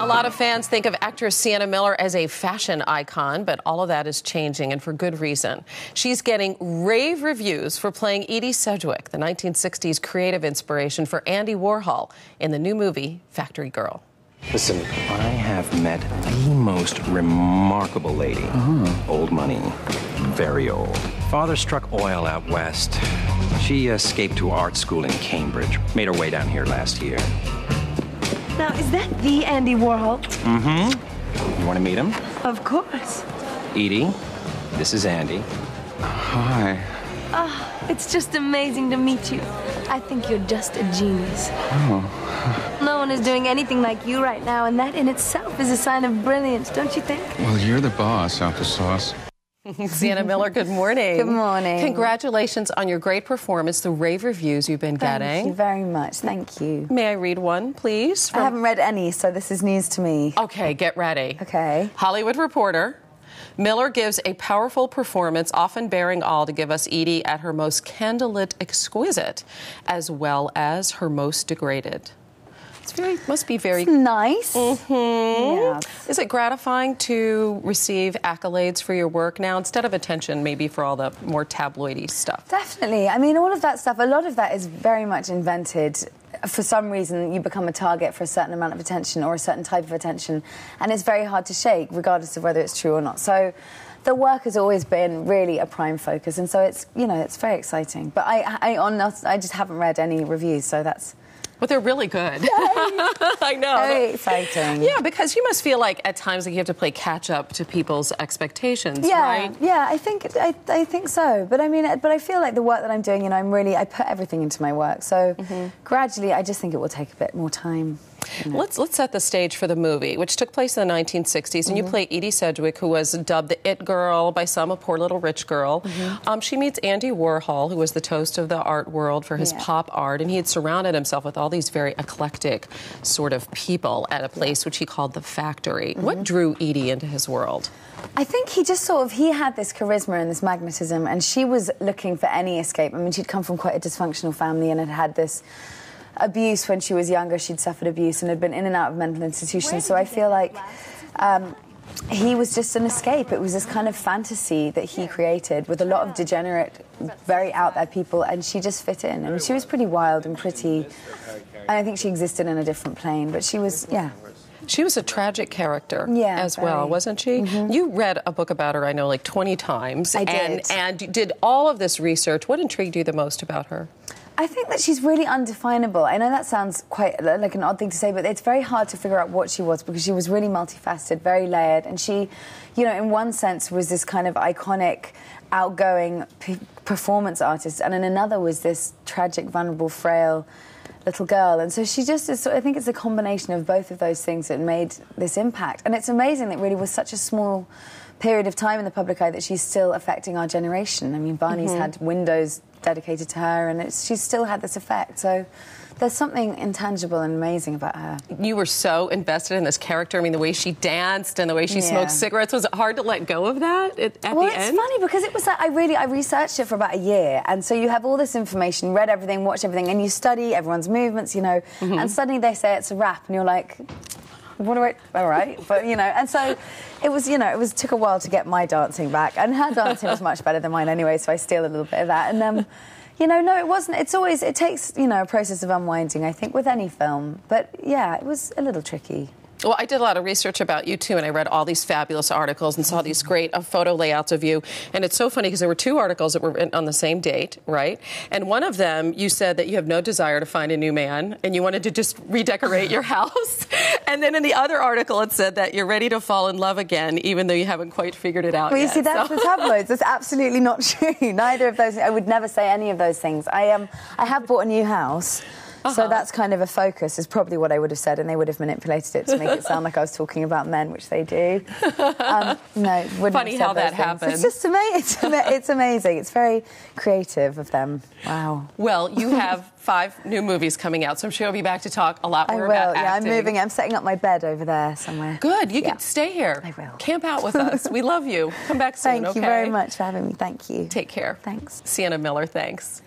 A lot of fans think of actress Sienna Miller as a fashion icon, but all of that is changing, and for good reason. She's getting rave reviews for playing Eddie Sedgwick, the 1960s creative inspiration for Andy Warhol in the new movie Factory Girl. Listen, I have met the most remarkable lady. Old money, very old. Father struck oil out west. She escaped to art school in Cambridge, made her way down here last year. Now, is that the Andy Warhol? Mm-hmm. You want to meet him? Of course. Edie, this is Andy. Hi. Oh, it's just amazing to meet you. I think you're just a genius. Oh. No one is doing anything like you right now, and that in itself is a sign of brilliance, don't you think? Well, you're the boss, applesauce. Sienna Miller, good morning. Good morning. Congratulations on your great performance, the rave reviews you've been getting. Thank you very much. Thank you. May I read one, please? I haven't read any, so this is news to me. Okay, get ready. Okay. Hollywood Reporter. Miller gives a powerful performance, often bearing all to give us Edie at her most candlelit exquisite, as well as her most degraded. Must be very... It's nice. Mm-hmm. Yeah. Is it gratifying to receive accolades for your work now, instead of attention maybe for all the more tabloidy stuff? Definitely. I mean, all of that stuff, a lot of that is very much invented. For some reason, you become a target for a certain amount of attention or a certain type of attention, and it's very hard to shake, regardless of whether it's true or not. So the work has always been really a prime focus, and so it's, you know, it's very exciting. But I just haven't read any reviews, so that's... But they're really good. I know. Very exciting. Yeah, because you must feel like at times like you have to play catch up to people's expectations, yeah, right? Yeah, I think so. But I mean, but I feel like the work that I'm doing, you know, I put everything into my work. So gradually, I just think it will take a bit more time. You know. Let's set the stage for the movie, which took place in the 1960s, and you play Edie Sedgwick, who was dubbed the it girl by some, a poor little rich girl. She meets Andy Warhol, who was the toast of the art world for his pop art, and he had surrounded himself with all these very eclectic sort of people at a place which he called the Factory. What drew Edie into his world? I think he just he had this charisma and this magnetism, and she was looking for any escape. I mean, she'd come from quite a dysfunctional family and had this abuse when she was younger. She'd suffered abuse and had been in and out of mental institutions. So I feel like he was just an escape. It was this kind of fantasy that he created with a lot of degenerate, very out there people, and she just fit in. I mean, she was pretty wild and pretty, and I think she existed in a different plane, but she was, She was a tragic character as well, wasn't she? You read a book about her, I know, like 20 times. I did. And you did all of this research. What intrigued you the most about her? I think that she's really undefinable. I know that sounds quite like an odd thing to say, but it's very hard to figure out what she was, because she was really multifaceted, very layered, and she, you know, in one sense was this kind of iconic, outgoing performance artist, and in another was this tragic, vulnerable, frail little girl. And so she just is, I think it's a combination of both of those things that made this impact. And it's amazing that it really was such a small period of time in the public eye that she's still affecting our generation. I mean, Barney's had windows dedicated to her, and she's still had this effect. So there's something intangible and amazing about her. You were so invested in this character. I mean, the way she danced and the way she smoked cigarettes. Was it hard to let go of that at the end? Well, it's funny because it was like I researched it for about a year, and so you have all this information, read everything, watched everything, and you study everyone's movements, you know, and suddenly they say it's a wrap, and you're like, what do I... All right, but, you know, and so it was, you know, took a while to get my dancing back, and her dancing was much better than mine anyway, so I steal a little bit of that, and you know, no, it wasn't. It takes, you know, a process of unwinding, I think, with any film. But, yeah, it was a little tricky. Well, I did a lot of research about you, too, and I read all these fabulous articles and saw these great photo layouts of you. And it's so funny because there were two articles that were on the same date, right? And one of them, you said that you have no desire to find a new man and you wanted to just redecorate your house. And then in the other article, it said that you're ready to fall in love again, even though you haven't quite figured it out yet. Well, you see, that's the tabloids. That's absolutely not true. Neither of those. I would never say any of those things. I have bought a new house. So that's kind of a focus, is probably what I would have said, and they would have manipulated it to make it sound like I was talking about men, which they do. No, wouldn't Funny how that happens. It's just amazing. It's amazing. It's very creative of them. Wow. Well, you have 5 new movies coming out, so I'm sure you'll be back to talk a lot more about acting. Yeah, I'm moving. I'm setting up my bed over there somewhere. Good. You can stay here. I will. Camp out with us. We love you. Come back soon, Thank you very much for having me. Thank you. Take care. Thanks. Sienna Miller, thanks.